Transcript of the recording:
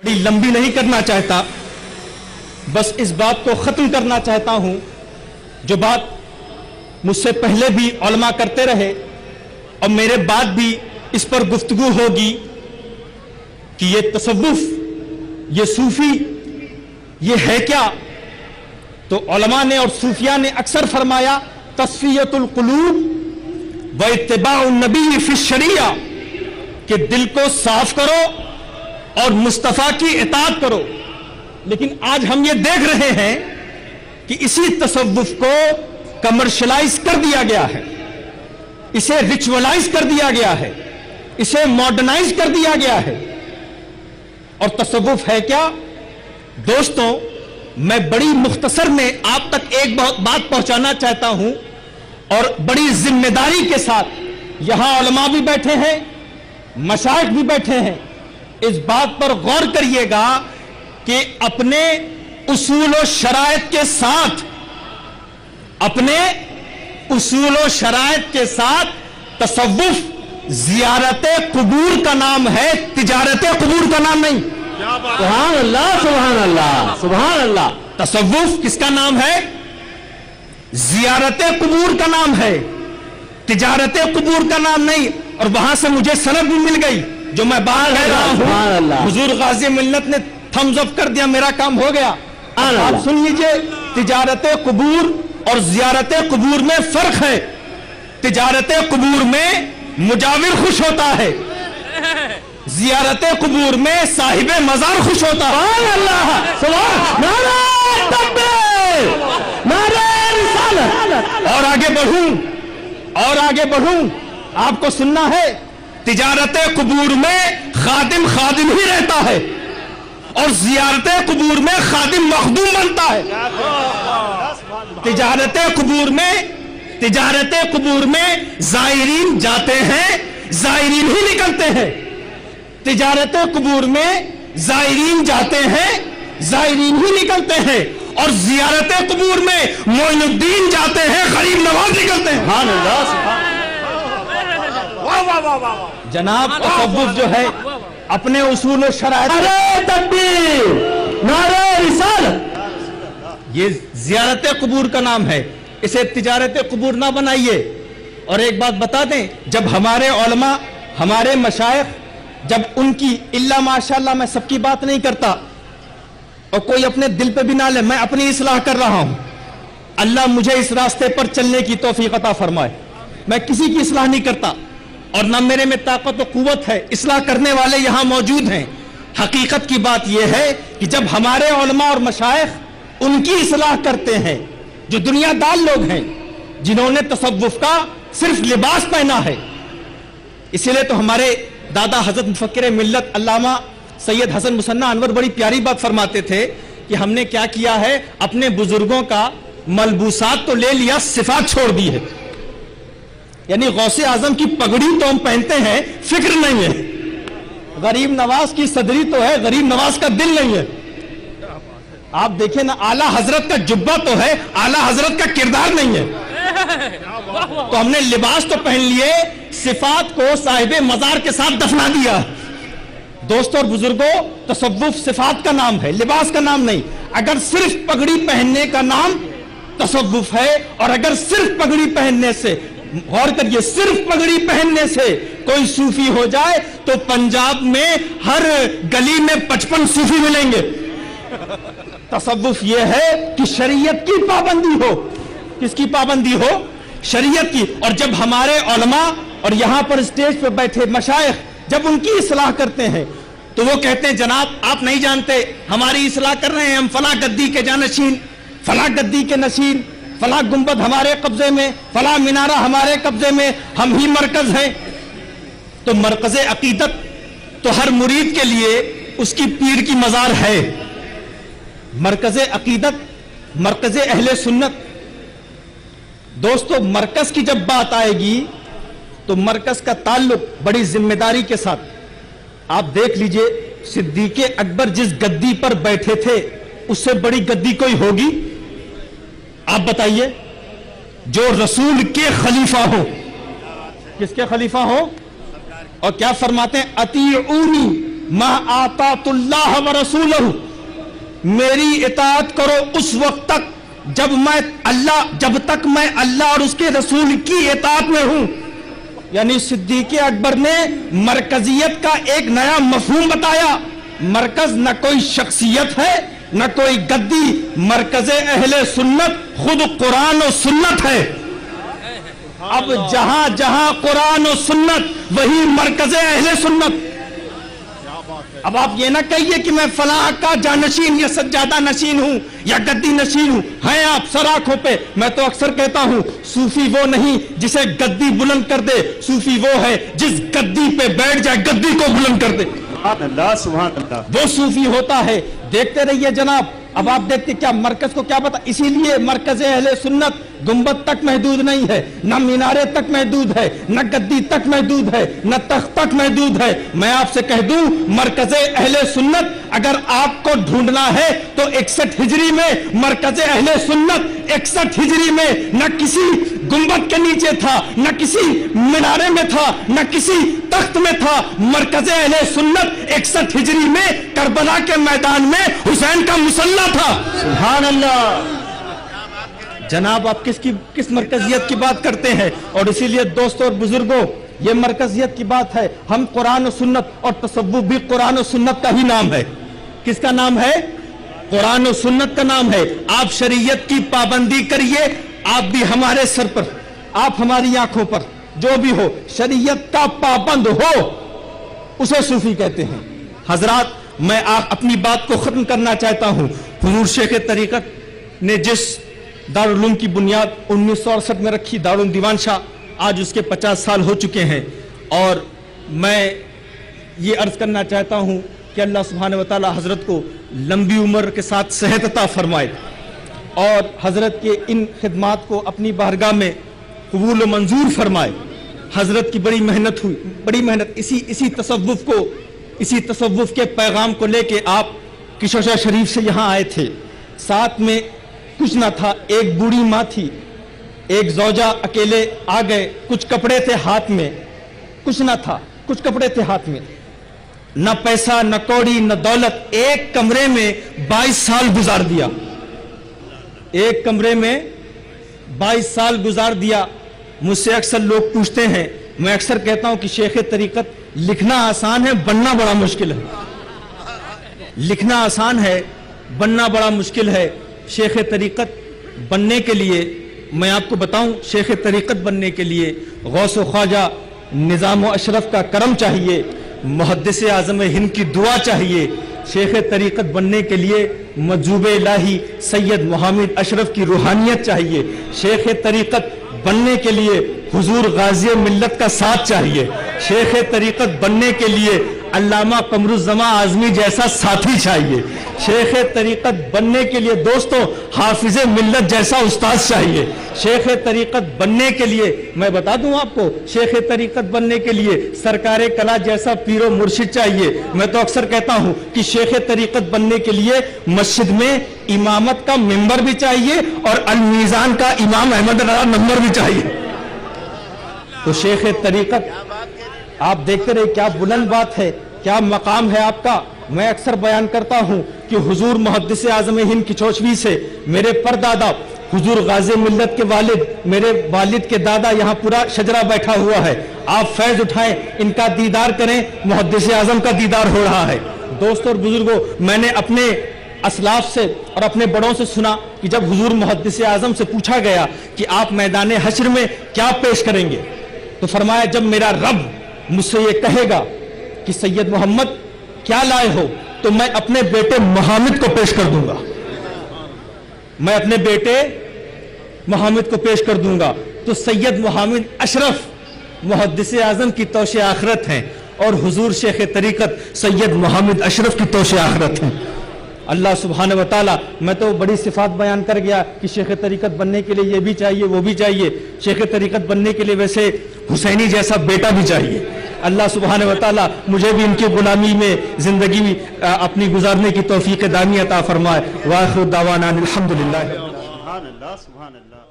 بڑی لمبی نہیں کرنا چاہتا، بس اس بات کو ختم کرنا چاہتا ہوں جو بات مجھ سے پہلے بھی علماء کرتے رہے اور میرے بعد بھی اس پر گفتگو ہوگی کہ یہ تصوف، یہ صوفی، یہ ہے کیا؟ تو علماء نے اور صوفیاء نے اکثر فرمایا تصفیۃ القلوب و اتباع النبی فی الشریعہ، کہ دل کو صاف کرو اور مصطفیٰ کی اطاعت کرو۔ لیکن آج ہم یہ دیکھ رہے ہیں کہ اسی تصوف کو کمرشلائز کر دیا گیا ہے، اسے ریچولائز کر دیا گیا ہے، اسے ماڈرنائز کر دیا گیا ہے۔ اور تصوف ہے کیا؟ دوستوں، میں بڑی مختصر میں آپ تک ایک بات پہنچانا چاہتا ہوں اور بڑی ذمہ داری کے ساتھ، یہاں علماء بھی بیٹھے ہیں، مشائخ بھی بیٹھے ہیں، اس بات پر غور کریے گا کہ اپنے اصول و شرائط کے ساتھ، اپنے اصول و شرائط کے ساتھ تصوف زیارت قبور کا نام ہے، تجارت قبور کا نام نہیں۔ سبحان اللہ، سبحان اللہ، سبحان اللہ۔ تصوف کس کا نام ہے؟ زیارت قبور کا نام ہے، تجارت قبور کا نام نہیں۔ اور وہاں سے مجھے سند بھی مل گئی جو میں بات کہہ رہا ہوں، حضور غازی ملت نے تھمز اپ کر دیا، میرا کام ہو گیا۔ آپ سن لیجئے، تجارت قبور اور زیارت قبور میں فرق ہے۔ تجارت قبور میں مجاور خوش ہوتا ہے، زیارت قبور میں صاحب مزار خوش ہوتا ہے۔ سبحان اللہ، سبحان نعرہ تکبیر، نعرہ رسالت۔ اور آگے بڑھوں، اور آگے بڑھوں، آپ کو سننا ہے، تجارت قبور میں خادم خادم ہی رہتا ہے اور زیارت قبور میں خادم مخدوم بنتا ہے۔ تجارت قبور میں زائرین جاتے ہیں، زائرین ہی نکلتے ہیں۔ تجارت قبور میں زائرین جاتے ہیں، زائرین ہی نکلتے ہیں، اور زیارت قبور میں معین الدین جاتے ہیں، غریب نواز نکلتے ہیں۔ سبحان اللہ، سبحان جناب، تصوف جو ہے اپنے اصول و شرائط، نعرہ تکبیر، نعرہ رسالت۔ یہ زیارت قبور کا نام ہے، اسے تجارت قبور نہ بنائیے۔ اور ایک بات بتا دیں، جب ہمارے علماء، ہمارے مشائخ، جب ان کی الا ماشاءاللہ، میں سب کی بات نہیں کرتا اور کوئی اپنے دل پہ بھی نہ لے، میں اپنی اصلاح کر رہا ہوں، اللہ مجھے اس راستے پر چلنے کی توفیق عطا فرمائے۔ میں کسی کی اصلاح نہیں کرتا اور نہ میرے میں طاقت و قوت ہے، اصلاح کرنے والے یہاں موجود ہیں۔ حقیقت کی بات یہ ہے کہ جب ہمارے علماء اور مشائخ ان کی اصلاح کرتے ہیں جو دنیا دار لوگ ہیں، جنہوں نے تصوف کا صرف لباس پہنا ہے۔ اسی لیے تو ہمارے دادا حضرت مفکر ملت علامہ سید حسن مصنع انور بڑی پیاری بات فرماتے تھے کہ ہم نے کیا کیا ہے، اپنے بزرگوں کا ملبوسات تو لے لیا، صفات چھوڑ دی ہے۔ یعنی غوث اعظم کی پگڑی تو ہم پہنتے ہیں، فکر نہیں ہے۔ غریب نواز کی صدری تو ہے، غریب نواز کا دل نہیں ہے۔ آپ دیکھیں نا، اعلیٰ حضرت کا جبہ تو ہے، اعلیٰ حضرت کا کردار نہیں ہے۔ تو ہم نے لباس تو پہن لیے، صفات کو صاحب مزار کے ساتھ دفنا دیا۔ دوستوں اور بزرگوں، تصوف صفات کا نام ہے، لباس کا نام نہیں۔ اگر صرف پگڑی پہننے کا نام تصوف ہے، اور اگر صرف پگڑی پہننے سے، غور کریے، صرف پگڑی پہننے سے کوئی صوفی ہو جائے تو پنجاب میں ہر گلی میں 55 صوفی ملیں گے۔ تصوف یہ ہے کہ شریعت کی پابندی ہو۔ کس کی پابندی ہو؟ شریعت کی۔ اور جب ہمارے علماء اور یہاں پر اسٹیج پہ بیٹھے مشائخ جب ان کی اصلاح کرتے ہیں تو وہ کہتے ہیں جناب آپ نہیں جانتے، ہماری اصلاح کر رہے ہیں، ہم فلاں گدی کے جانشین، فلاں گدی کے نشین، فلاں گنبد ہمارے قبضے میں، فلاں مینارہ ہمارے قبضے میں، ہم ہی مرکز ہیں۔ تو مرکز عقیدت تو ہر مرید کے لیے اس کی پیر کی مزار ہے۔ مرکز عقیدت، مرکز اہل سنت۔ دوستو، مرکز کی جب بات آئے گی تو مرکز کا تعلق بڑی ذمہ داری کے ساتھ، آپ دیکھ لیجئے، صدیق اکبر جس گدی پر بیٹھے تھے اس سے بڑی گدی کوئی ہوگی؟ آپ بتائیے، جو رسول کے خلیفہ ہو۔ کس کے خلیفہ ہو؟ اور کیا فرماتے ہیں؟ اطیعونی मा आतातुल्लाह व रसूलहु, मेरी इताअत करो उस वक्त तक जब तक मैं अल्लाह और उसके रसूल की इताअत में हूं। यानी सिद्दीक़ अकबर ने मरकजियत का एक नया मफहूम बताया। मरकज न कोई शख्सियत है न कोई गद्दी, मरकज अहले सुन्नत खुद कुरान और सुन्नत है। अब जहां जहां कुरान और सुन्नत वही मरकज अहले सुन्नत। अब आप ये ना कहिए कि मैं फलाह का जानशीन या सज्जादा नशीन हूं या गद्दी नशीन हूं। हैं आप सर आंखों पे। मैं तो अक्सर कहता हूं सूफी वो नहीं जिसे गद्दी बुलंद कर दे, सूफी वो है जिस गद्दी पे बैठ जाए गद्दी को बुलंद कर दे। अल्लाह सुभान अल्लाह, वो सूफी होता है। देखते रहिए जनाब। अब आप देखते क्या मरकज को क्या पता, इसीलिए मरकज अहले सुन्नत गुंबद तक महदूद नहीं है, न मीनारे तक महदूद है, न गद्दी तक महदूद है, न तख्त तक महदूद है। मैं आपसे कह दूं मरकज अहले सुन्नत अगर आपको ढूंढना है तो 61 हिजरी में मरकज अहले सुन्नत 61 हिजरी में न किसी गुंबद के नीचे था, न किसी मीनारे में था, न किसी तख्त में था। मरकज अहले सुन्नत 61 हिजरी में करबला के मैदान में हुसैन का मुसल्ला था। सुभान अल्लाह। जनाब आप किस मरकजियत की बात करते हैं। और इसीलिए दोस्तों और बुजुर्गों ये मरकजियत की बात है। हम कुरान और सुन्नत, और तसव्वुफ भी कुरान और सुन्नत का ही नाम है। किसका नाम है? कुरान और सुन्नत का नाम है। आप शरीयत की पाबंदी करिए, आप भी हमारे सर पर, आप हमारी आंखों पर, जो भी हो शरीयत का पाबंद हो उसे सूफी कहते हैं। हजरात मैं अपनी बात को खत्म करना चाहता हूं। हुजूर शेख तरीकत ने जिस दारुल उलूम की बुनियाद 1968 में रखी, दारुल उलूम दीवान शाह, आज उसके 50 साल हो चुके हैं। और मैं ये अर्ज करना चाहता हूं कि अल्लाह सुब्हानहू व तआला हजरत को लंबी उम्र के साथ सेहत अता फरमाए और हजरत के इन खिदमात को अपनी बारगाह में कबूल व मंजूर फरमाए। हजरत की बड़ी मेहनत हुई, बड़ी मेहनत। इसी तसव्वुफ के पैगाम को लेके आप किशोशा शरीफ से यहाँ आए थे। साथ में कुछ ना था, एक बूढ़ी माँ थी, एक जौजा अकेले आ गए, कुछ कपड़े थे हाथ में, कुछ ना था, कुछ कपड़े थे हाथ में, न पैसा न कौड़ी न दौलत। एक कमरे में 22 साल गुजार दिया, एक कमरे में 22 साल गुजार दिया। मुझसे अक्सर लोग पूछते हैं, मैं अक्सर कहता हूं कि शेख तरीकत लिखना आसान है, बनना बड़ा मुश्किल है। लिखना आसान है, बनना बड़ा मुश्किल है। शेख तरीकत बनने के लिए मैं आपको बताऊं, शेख तरीकत बनने के लिए गौस व ख्वाजा निज़ाम व अशरफ का करम चाहिए, मुहद्दिस आज़म हिंद की दुआ चाहिए। शेख तरीकत बनने के लिए मजूब इलाही सैयद मोहम्मद अशरफ की रूहानियत चाहिए। शेख तरीकत बनने के लिए हुजूर गाज़ी मिल्लत का साथ चाहिए। शेख तरीकत बनने के लिए अल्लामा कमरुज़्ज़मा आज़मी जैसा साथी चाहिए। शेख तरीकत बनने के लिए दोस्तों हाफिज़े मिल्लत जैसा उस्ताद चाहिए। शेख तरीकत बनने के लिए मैं बता दूं आपको, शेख तरीकत बनने के लिए सरकारे कला जैसा पीरो मुर्शिद चाहिए। मैं तो अक्सर कहता हूं कि शेख तरीकत बनने के लिए मस्जिद में इमामत का मिंबर भी चाहिए और अल मीज़ान का इमाम अहमद रज़ा नंबर भी चाहिए। तो शेख तरीकत आप देखते रहे, क्या बुलंद बात है, क्या मकाम है आपका। मैं अक्सर बयान करता हूं कि हुजूर मुहद्दिस आज़म हिंद की चौचवी से मेरे परदादा हुजूर गाज़ी मिल्लत के वालिद, मेरे वालिद के दादा, यहाँ पूरा शजरा बैठा हुआ है। आप फैज़ उठाएं, इनका दीदार करें, मुहद्दिस आज़म का दीदार हो रहा है। दोस्तों और बुजुर्गों, मैंने अपने असलाफ से और अपने बड़ों से सुना कि जब हुजूर मुहद्दिस आज़म से पूछा गया कि आप मैदान हश्र में क्या पेश करेंगे, तो फरमाया जब मेरा रब मुझसे ये कहेगा कि सैयद मोहम्मद क्या लाए हो, तो मैं अपने बेटे मोहम्मद को पेश कर दूंगा, मैं अपने बेटे मोहम्मद को पेश कर दूंगा। तो सैयद मोहम्मद अशरफ मुहद्दिस आज़म की तौशे आखिरत हैं और हुजूर शेख तरीकत सैयद मोहम्मद अशरफ की तौशे आखिरत हैं। अल्लाह सुब्हानहू व तआला, मैं तो बड़ी सिफात बयान कर गया कि शेख तरीकत बनने के लिए ये भी चाहिए वो भी चाहिए। शेख तरीकत बनने के लिए वैसे हुसैनी जैसा बेटा भी चाहिए। अल्लाह सुब्हानहू व तआला मुझे भी इनकी गुलामी में जिंदगी अपनी गुजारने की तौफीक दामी अता फरमाए। व आखिर दावाना अनिल हम्दुलिल्लाह। सुभान अल्लाह, सुभान अल्लाह।